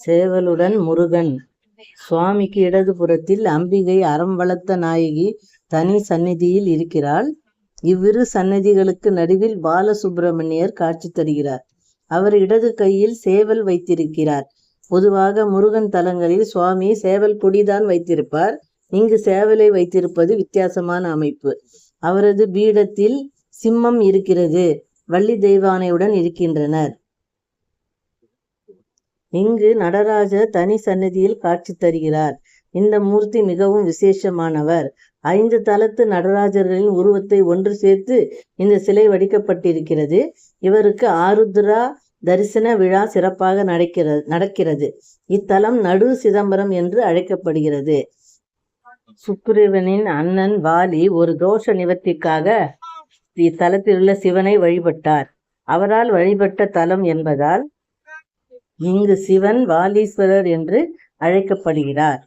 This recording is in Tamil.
சேவலுடன் முருகன். சுவாமிக்கு இடது புறத்தில் அம்பிகை அறம் வளர்த்த நாயகி தனி சந்நிதியில் இருக்கிறாள். இவ்விரு சன்னதிகளுக்கு நடுவில் பாலசுப்பிரமணியர் காட்சி தருகிறார். அவர் இடது கையில் சேவல் வைத்திருக்கிறார். பொதுவாக முருகன் தலங்களில் சுவாமி சேவல் கொடிதான் வைத்திருப்பார். இங்கு சேவலை வைத்திருப்பது வித்தியாசமான அமைப்பு. அவரது பீடத்தில் சிம்மம் இருக்கிறது. வள்ளி தெய்வானையுடன் இருக்கின்றனர். இங்கு நடராஜர் தனி சன்னதியில் காட்சி தருகிறார். இந்த மூர்த்தி மிகவும் விசேஷமானவர். 5 தலத்து நடராஜர்களின் உருவத்தை ஒன்று சேர்த்து இந்த சிலை வடிக்கப்பட்டிருக்கிறது. இவருக்கு ஆருத்ரா தரிசன விழா சிறப்பாக நடக்கிறது. இத்தலம் நடு சிதம்பரம் என்று அழைக்கப்படுகிறது. சுக்கிரவனின் அண்ணன் வாலி ஒரு தோஷ நிவர்த்திக்காக இத்தலத்தில் உள்ள சிவனை வழிபட்டார். அவரால் வழிபட்ட தலம் என்பதால் இங்கு சிவன் வாலீஸ்வரர் என்று அழைக்கப்படுகிறார்.